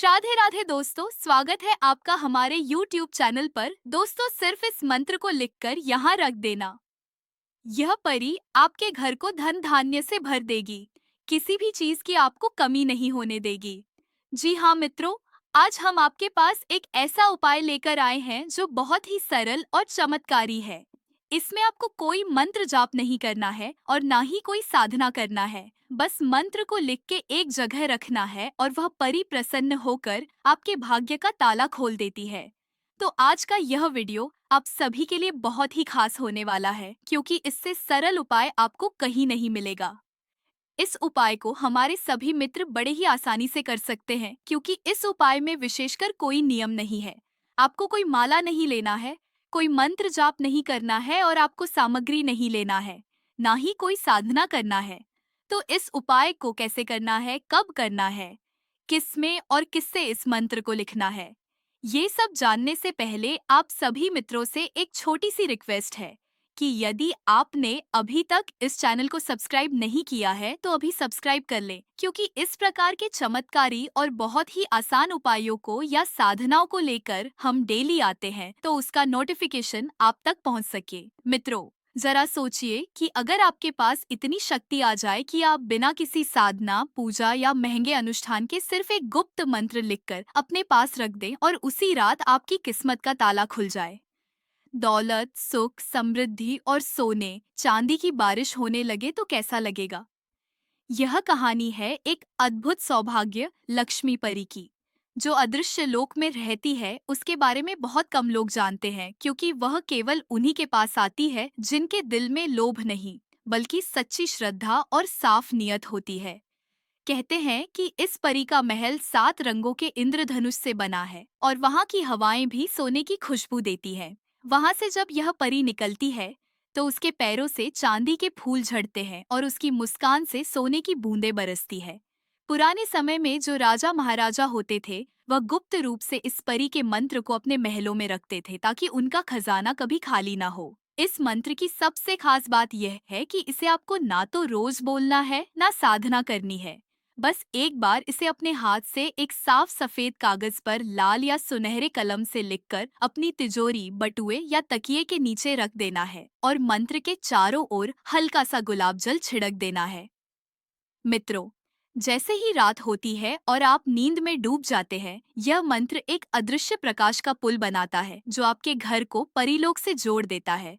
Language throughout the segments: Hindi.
राधे राधे दोस्तों, स्वागत है आपका हमारे YouTube चैनल पर। दोस्तों, सिर्फ इस मंत्र को लिखकर यहाँ रख देना। यह परी आपके घर को धन धान्य से भर देगी। किसी भी चीज की आपको कमी नहीं होने देगी। जी हाँ मित्रों, आज हम आपके पास एक ऐसा उपाय लेकर आए हैं जो बहुत ही सरल और चमत्कारी है। इसमें आपको कोई मंत्र जाप नहीं करना है और ना ही कोई साधना करना है। बस मंत्र को लिख के एक जगह रखना है और वह परी प्रसन्न होकर आपके भाग्य का ताला खोल देती है। तो आज का यह वीडियो आप सभी के लिए बहुत ही खास होने वाला है, क्योंकि इससे सरल उपाय आपको कहीं नहीं मिलेगा। इस उपाय को हमारे सभी मित्र बड़े ही आसानी से कर सकते हैं, क्योंकि इस उपाय में विशेषकर कोई नियम नहीं है। आपको कोई माला नहीं लेना है, कोई मंत्र जाप नहीं करना है और आपको सामग्री नहीं लेना है, ना ही कोई साधना करना है। तो इस उपाय को कैसे करना है, कब करना है, किसमें और किससे इस मंत्र को लिखना है, ये सब जानने से पहले आप सभी मित्रों से एक छोटी सी रिक्वेस्ट है कि यदि आपने अभी तक इस चैनल को सब्सक्राइब नहीं किया है तो अभी सब्सक्राइब कर लें, क्योंकि इस प्रकार के चमत्कारी और बहुत ही आसान उपायों को या साधनाओं को लेकर हम डेली आते हैं, तो उसका नोटिफिकेशन आप तक पहुंच सके। मित्रों, जरा सोचिए कि अगर आपके पास इतनी शक्ति आ जाए कि आप बिना किसी साधना, पूजा या महंगे अनुष्ठान के सिर्फ एक गुप्त मंत्र लिखकर अपने पास रख दें और उसी रात आपकी किस्मत का ताला खुल जाए। दौलत, सुख, समृद्धि और सोने चांदी की बारिश होने लगे तो कैसा लगेगा। यह कहानी है एक अद्भुत सौभाग्य लक्ष्मी परी की, जो अदृश्य लोक में रहती है। उसके बारे में बहुत कम लोग जानते हैं, क्योंकि वह केवल उन्हीं के पास आती है जिनके दिल में लोभ नहीं, बल्कि सच्ची श्रद्धा और साफ नियत होती है। कहते हैं कि इस परी का महल 7 रंगों के इंद्रधनुष से बना है और वहाँ की हवाएं भी सोने की खुशबू देती है। वहाँ से जब यह परी निकलती है तो उसके पैरों से चांदी के फूल झड़ते हैं और उसकी मुस्कान से सोने की बूंदें बरसती है। पुराने समय में जो राजा महाराजा होते थे, वह गुप्त रूप से इस परी के मंत्र को अपने महलों में रखते थे, ताकि उनका खजाना कभी खाली ना हो। इस मंत्र की सबसे खास बात यह है कि इसे आपको ना तो रोज बोलना है, ना साधना करनी है। बस एक बार इसे अपने हाथ से एक साफ सफेद कागज पर लाल या सुनहरे कलम से लिखकर अपनी तिजोरी, बटुए या तकिए के नीचे रख देना है और मंत्र के चारों ओर हल्का सा गुलाब जल छिड़क देना है। मित्रों, जैसे ही रात होती है और आप नींद में डूब जाते हैं, यह मंत्र एक अदृश्य प्रकाश का पुल बनाता है जो आपके घर को परीलोक से जोड़ देता है।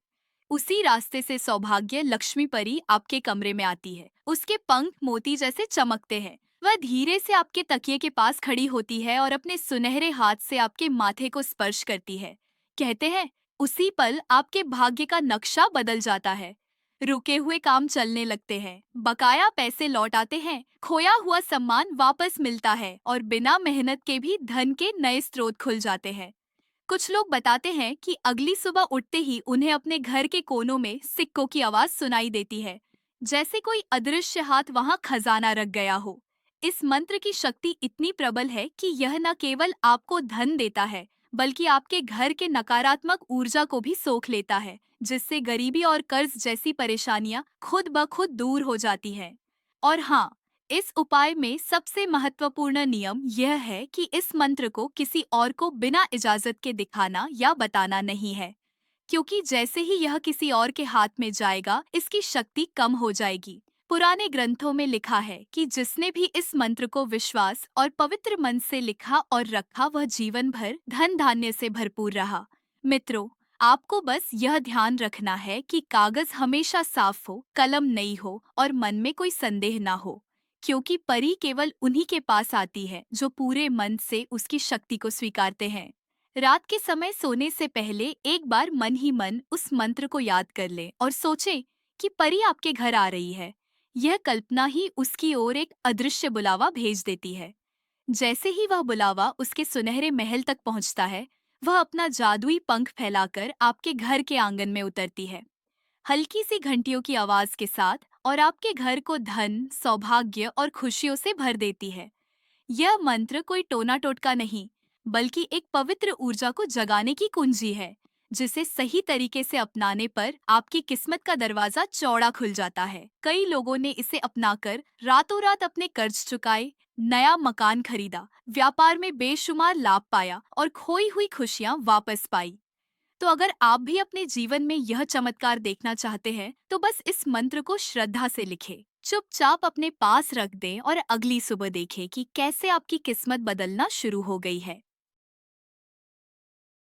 उसी रास्ते से सौभाग्य लक्ष्मी परी आपके कमरे में आती है। उसके पंख मोती जैसे चमकते हैं। वह धीरे से आपके तकिए के पास खड़ी होती है और अपने सुनहरे हाथ से आपके माथे को स्पर्श करती है। कहते हैं, उसी पल आपके भाग्य का नक्शा बदल जाता है। रुके हुए काम चलने लगते हैं, बकाया पैसे लौट आते हैं, खोया हुआ सम्मान वापस मिलता है और बिना मेहनत के भी धन के नए स्रोत खुल जाते हैं। कुछ लोग बताते हैं कि अगली सुबह उठते ही उन्हें अपने घर के कोनों में सिक्कों की आवाज सुनाई देती है, जैसे कोई अदृश्य हाथ वहां खजाना रख गया हो। इस मंत्र की शक्ति इतनी प्रबल है कि यह न केवल आपको धन देता है, बल्कि आपके घर के नकारात्मक ऊर्जा को भी सोख लेता है, जिससे गरीबी और कर्ज जैसी परेशानियां खुद ब खुद दूर हो जाती हैं। और हाँ, इस उपाय में सबसे महत्वपूर्ण नियम यह है कि इस मंत्र को किसी और को बिना इजाजत के दिखाना या बताना नहीं है, क्योंकि जैसे ही यह किसी और के हाथ में जाएगा, इसकी शक्ति कम हो जाएगी। पुराने ग्रंथों में लिखा है कि जिसने भी इस मंत्र को विश्वास और पवित्र मन से लिखा और रखा, वह जीवन भर धन धान्य से भरपूर रहा। मित्रों, आपको बस यह ध्यान रखना है कि कागज हमेशा साफ हो, कलम नई हो और मन में कोई संदेह ना हो, क्योंकि परी केवल उन्हीं के पास आती है जो पूरे मन से उसकी शक्ति को स्वीकारते हैं। रात के समय सोने से पहले एक बार मन ही मन उस मंत्र को याद कर लें और सोचें कि परी आपके घर आ रही है। यह कल्पना ही उसकी ओर एक अदृश्य बुलावा भेज देती है। जैसे ही वह बुलावा उसके सुनहरे महल तक पहुंचता है, वह अपना जादुई पंख फैलाकर आपके घर के आंगन में उतरती है, हल्की सी घंटियों की आवाज के साथ, और आपके घर को धन, सौभाग्य और खुशियों से भर देती है। यह मंत्र कोई टोना टोटका नहीं, बल्कि एक पवित्र ऊर्जा को जगाने की कुंजी है, जिसे सही तरीके से अपनाने पर आपकी किस्मत का दरवाजा चौड़ा खुल जाता है। कई लोगों ने इसे अपनाकर रातों रात अपने कर्ज चुकाए, नया मकान खरीदा, व्यापार में बेशुमार लाभ पाया और खोई हुई खुशियां वापस पाई। तो अगर आप भी अपने जीवन में यह चमत्कार देखना चाहते हैं, तो बस इस मंत्र को श्रद्धा से लिखें, चुपचाप अपने पास रख दें और अगली सुबह देखें कि कैसे आपकी किस्मत बदलना शुरू हो गई है।